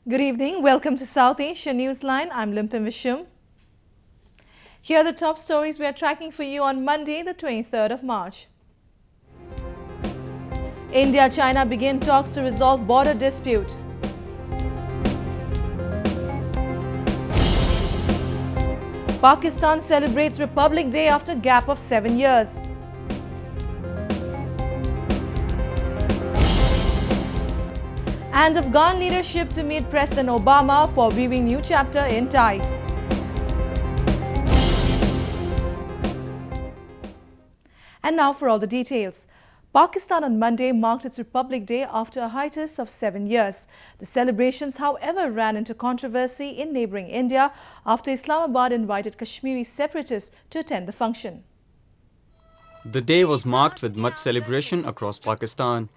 Good evening. Welcome to South Asia Newsline. I'm Limpin Vishum. Here are the top stories we are tracking for you on Monday, the 23rd of March. India-China begin talks to resolve border dispute. Pakistan celebrates Republic Day after gap of 7 years. And Afghan leadership to meet President Obama for viewing new chapter in ties. And now for all the details. Pakistan on Monday marked its Republic Day after a hiatus of 7 years. The celebrations, however, ran into controversy in neighbouring India after Islamabad invited Kashmiri separatists to attend the function. The day was marked with much celebration across Pakistan.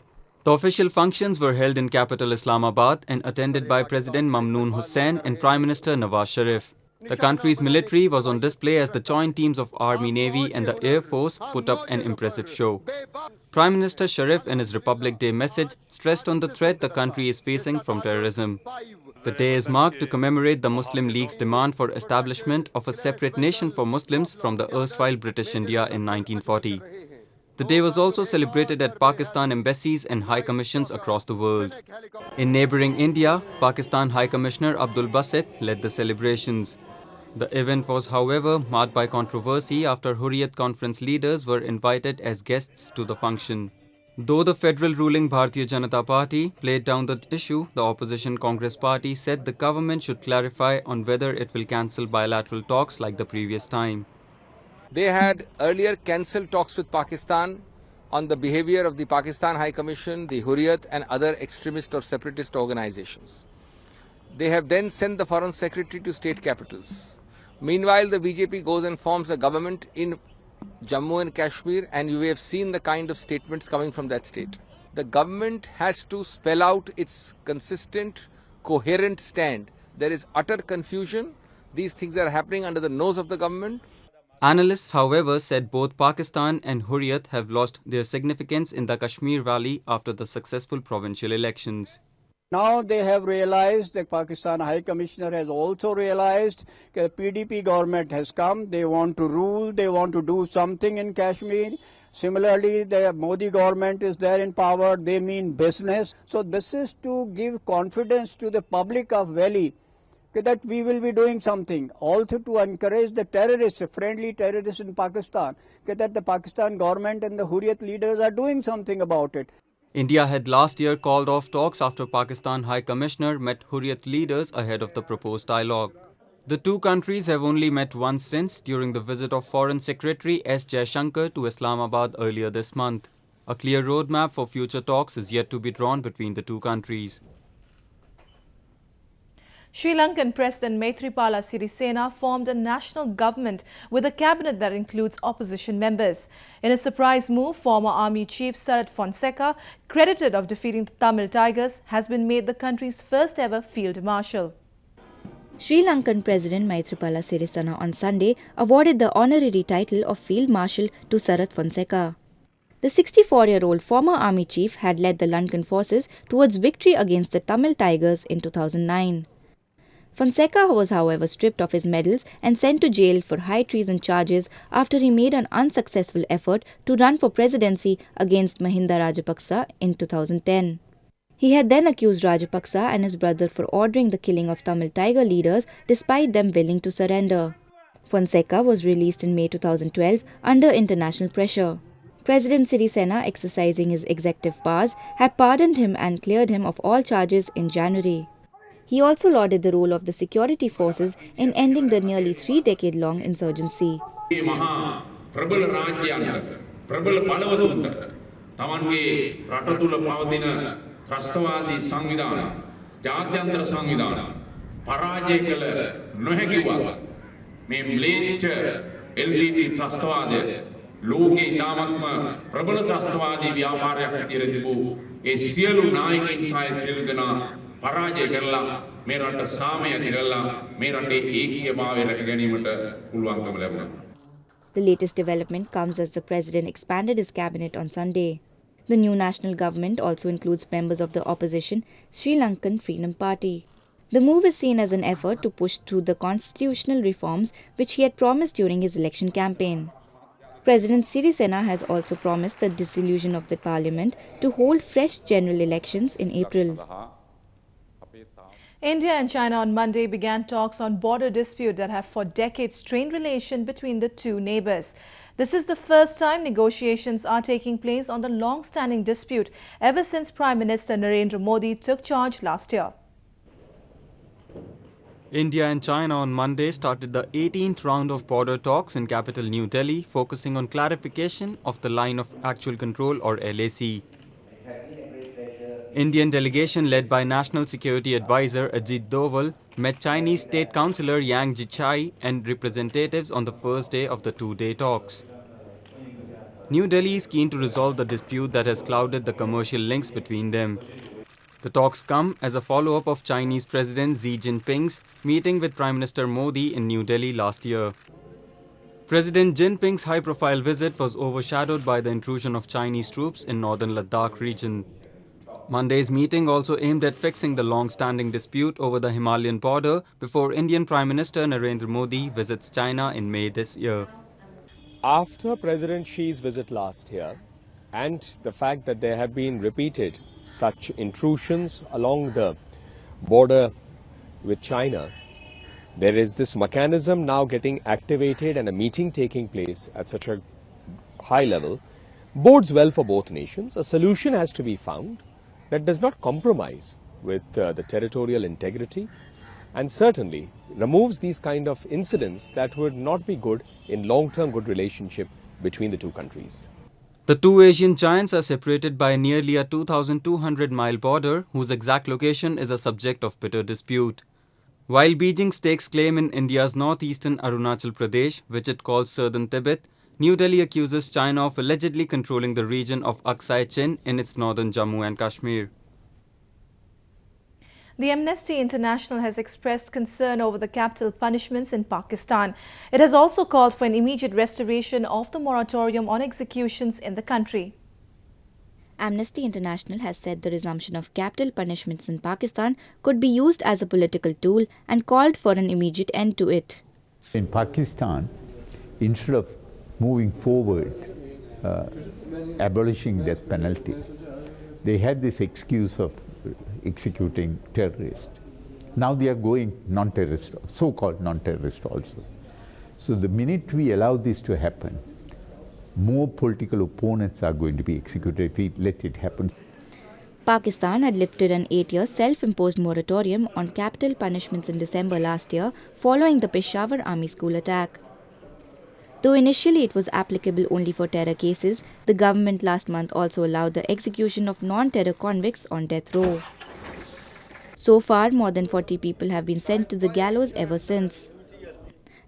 The official functions were held in capital Islamabad and attended by President Mamnoon Hussain and Prime Minister Nawaz Sharif. The country's military was on display as the joint teams of Army, Navy and the Air Force put up an impressive show. Prime Minister Sharif in his Republic Day message stressed on the threat the country is facing from terrorism. The day is marked to commemorate the Muslim League's demand for establishment of a separate nation for Muslims from the erstwhile British India in 1940. The day was also celebrated at Pakistan embassies and high commissions across the world. In neighbouring India, Pakistan High Commissioner Abdul Basit led the celebrations. The event was, however, marked by controversy after Hurriyat conference leaders were invited as guests to the function. Though the federal ruling Bharatiya Janata Party played down the issue, the opposition Congress Party said the government should clarify on whether it will cancel bilateral talks like the previous time. They had earlier cancelled talks with Pakistan on the behavior of the Pakistan High Commission, the Hurriyat and other extremist or separatist organizations. They have then sent the Foreign Secretary to state capitals. Meanwhile, the BJP goes and forms a government in Jammu and Kashmir, and you have seen the kind of statements coming from that state. The government has to spell out its consistent, coherent stand. There is utter confusion. These things are happening under the nose of the government. Analysts, however, said both Pakistan and Hurriyat have lost their significance in the Kashmir Valley after the successful provincial elections. Now they have realized, the Pakistan High Commissioner has also realized that the PDP government has come, they want to rule, they want to do something in Kashmir. Similarly, the Modi government is there in power, they mean business. So this is to give confidence to the public of Valley that we will be doing something. Also to encourage the terrorists, friendly terrorists in Pakistan, that the Pakistan government and the Hurriyat leaders are doing something about it. India had last year called off talks after Pakistan High Commissioner met Hurriyat leaders ahead of the proposed dialogue. The two countries have only met once since during the visit of Foreign Secretary S. Jaishankar to Islamabad earlier this month. A clear roadmap for future talks is yet to be drawn between the two countries. Sri Lankan President Maithripala Sirisena formed a national government with a cabinet that includes opposition members. In a surprise move, former Army Chief Sarath Fonseca, credited of defeating the Tamil Tigers, has been made the country's first ever Field Marshal. Sri Lankan President Maithripala Sirisena on Sunday awarded the honorary title of Field Marshal to Sarath Fonseca. The 64-year-old former Army Chief had led the Lankan forces towards victory against the Tamil Tigers in 2009. Fonseca was, however, stripped of his medals and sent to jail for high treason charges after he made an unsuccessful effort to run for presidency against Mahinda Rajapaksa in 2010. He had then accused Rajapaksa and his brother for ordering the killing of Tamil Tiger leaders despite them willing to surrender. Fonseca was released in May 2012 under international pressure. President Sirisena, exercising his executive powers, had pardoned him and cleared him of all charges in January. He also lauded the role of the security forces in ending the nearly 3-decade-long insurgency. පරාජය කරලා මේ රට සාමය කරලා මේ රටේ ඒකීයභාවය රැක ගැනීමට පුළුවන්කම ලැබුණා. The latest development comes as the president expanded his cabinet on Sunday. The new national government also includes members of the opposition Sri Lankan Freedom Party. The move is seen as an effort to push through the constitutional reforms which he had promised during his election campaign. President Sirisena has also promised the dissolution of the parliament to hold fresh general elections in April. India and China on Monday began talks on border dispute that have for decades strained relation between the two neighbors. This is the first time negotiations are taking place on the long-standing dispute ever since Prime Minister Narendra Modi took charge last year. India and China on Monday started the 18th round of border talks in capital New Delhi, focusing on clarification of the line of actual control or LAC. Indian delegation led by National Security Advisor Ajit Doval met Chinese State Councillor Yang Jichai and representatives on the first day of the two-day talks. New Delhi is keen to resolve the dispute that has clouded the commercial links between them. The talks come as a follow-up of Chinese President Xi Jinping's meeting with Prime Minister Modi in New Delhi last year. President Jinping's high-profile visit was overshadowed by the intrusion of Chinese troops in northern Ladakh region. Monday's meeting also aimed at fixing the long-standing dispute over the Himalayan border before Indian Prime Minister Narendra Modi visits China in May this year. After President Xi's visit last year and the fact that there have been repeated such intrusions along the border with China, there is this mechanism now getting activated and a meeting taking place at such a high level bodes well for both nations. A solution has to be found that does not compromise with the territorial integrity and certainly removes these kind of incidents that would not be good in long-term good relationship between the two countries. The two Asian giants are separated by nearly a 2,200-mile border whose exact location is a subject of bitter dispute. While Beijing stakes claim in India's northeastern Arunachal Pradesh, which it calls southern Tibet, New Delhi accuses China of allegedly controlling the region of Aksai Chin in its northern Jammu and Kashmir. The Amnesty International has expressed concern over the capital punishments in Pakistan. It has also called for an immediate restoration of the moratorium on executions in the country. Amnesty International has said the resumption of capital punishments in Pakistan could be used as a political tool and called for an immediate end to it. In Pakistan, instead of moving forward, abolishing death penalty, they had this excuse of executing terrorists. Now they are going non-terrorist, so-called non-terrorist also. So the minute we allow this to happen, more political opponents are going to be executed if we let it happen. Pakistan had lifted an 8-year self-imposed moratorium on capital punishments in December last year following the Peshawar Army school attack. Though initially it was applicable only for terror cases, the government last month also allowed the execution of non-terror convicts on death row. So far, more than 40 people have been sent to the gallows ever since.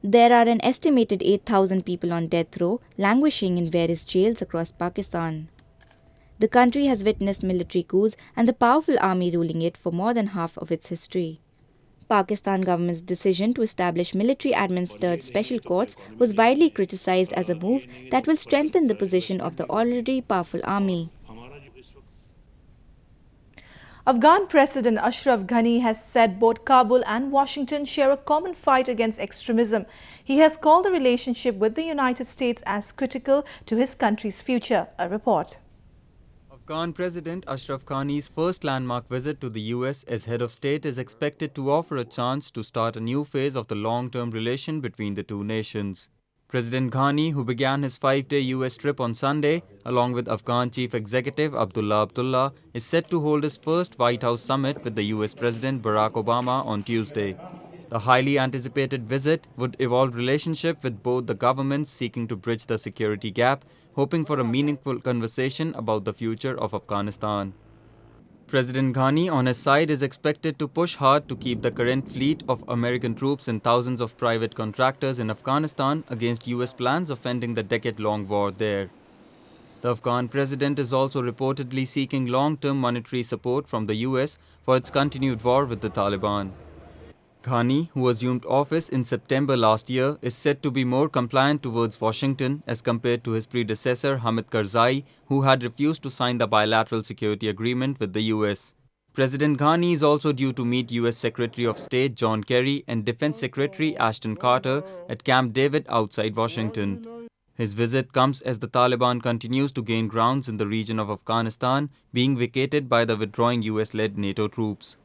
There are an estimated 8,000 people on death row, languishing in various jails across Pakistan. The country has witnessed military coups and the powerful army ruling it for more than half of its history. Pakistan government's decision to establish military-administered special courts was widely criticized as a move that will strengthen the position of the already powerful army. Afghan President Ashraf Ghani has said both Kabul and Washington share a common fight against extremism. He has called the relationship with the United States as critical to his country's future. A report. Afghan President Ashraf Ghani's first landmark visit to the US as head of state is expected to offer a chance to start a new phase of the long-term relation between the two nations. President Ghani, who began his 5-day US trip on Sunday, along with Afghan Chief Executive Abdullah Abdullah, is set to hold his first White House summit with the US President Barack Obama on Tuesday. The highly anticipated visit would evolve relationship with both the governments seeking to bridge the security gap, hoping for a meaningful conversation about the future of Afghanistan. President Ghani, on his side, is expected to push hard to keep the current fleet of American troops and thousands of private contractors in Afghanistan against US plans of ending the decade-long war there. The Afghan president is also reportedly seeking long-term monetary support from the US for its continued war with the Taliban. Ghani, who assumed office in September last year, is said to be more compliant towards Washington as compared to his predecessor Hamid Karzai, who had refused to sign the bilateral security agreement with the US. President Ghani is also due to meet US Secretary of State John Kerry and Defense Secretary Ashton Carter at Camp David outside Washington. His visit comes as the Taliban continues to gain grounds in the region of Afghanistan, being vacated by the withdrawing US-led NATO troops.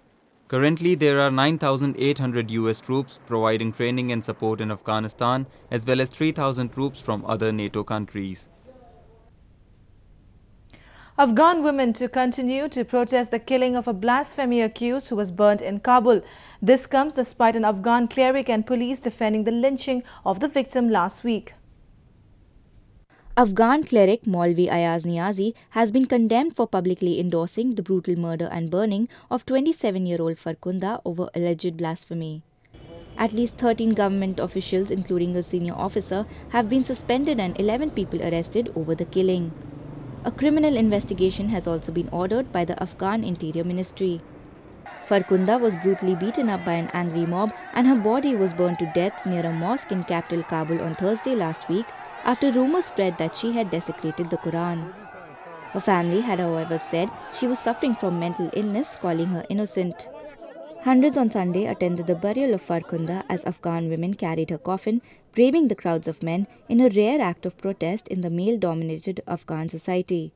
Currently, there are 9,800 US troops providing training and support in Afghanistan, as well as 3,000 troops from other NATO countries. Afghan women to continue to protest the killing of a blasphemy accused who was burnt in Kabul. This comes despite an Afghan cleric and police defending the lynching of the victim last week. Afghan cleric Maulvi Ayaz Niazi has been condemned for publicly endorsing the brutal murder and burning of 27-year-old Farkunda over alleged blasphemy. At least 13 government officials, including a senior officer, have been suspended and 11 people arrested over the killing. A criminal investigation has also been ordered by the Afghan Interior Ministry. Farkunda was brutally beaten up by an angry mob and her body was burned to death near a mosque in capital Kabul on Thursday last week after rumors spread that she had desecrated the Quran. Her family had, however, said she was suffering from mental illness, calling her innocent. Hundreds on Sunday attended the burial of Farkunda as Afghan women carried her coffin, braving the crowds of men in a rare act of protest in the male-dominated Afghan society.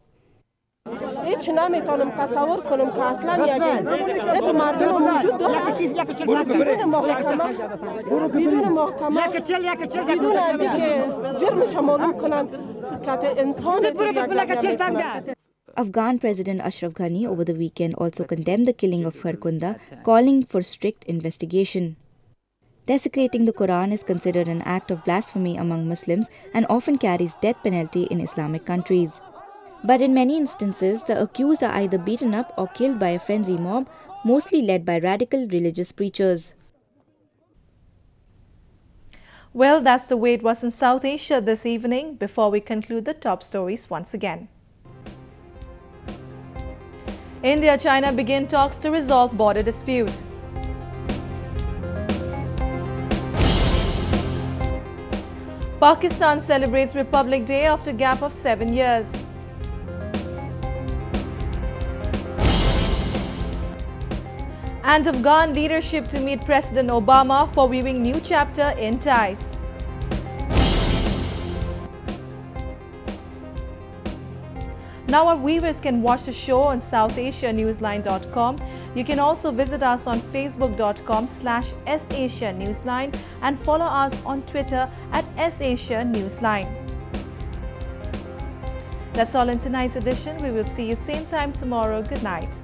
هیچ نمیتونم تصور کنم که اصلا یک مردم وجود داره بدون محاکمه بدون از اینکه جرمش معلوم کنند که انسان Afghan President Ashraf Ghani over the weekend also condemned the killing of Farkunda, calling for strict investigation. Desecrating the Quran is considered an act of blasphemy among Muslims and often carries death penalty in Islamic countries. But in many instances, the accused are either beaten up or killed by a frenzy mob, mostly led by radical religious preachers. Well, that's the way it was in South Asia this evening. Before we conclude the top stories once again. India-China begin talks to resolve border dispute. Pakistan celebrates Republic Day after gap of 7 years. And Afghan leadership to meet President Obama for weaving new chapter in ties. Now our viewers can watch the show on SouthAsiaNewsline.com. You can also visit us on Facebook.com/SAsiaNewsline and follow us on Twitter @SAsiaNewsline. That's all in tonight's edition. We will see you same time tomorrow. Good night.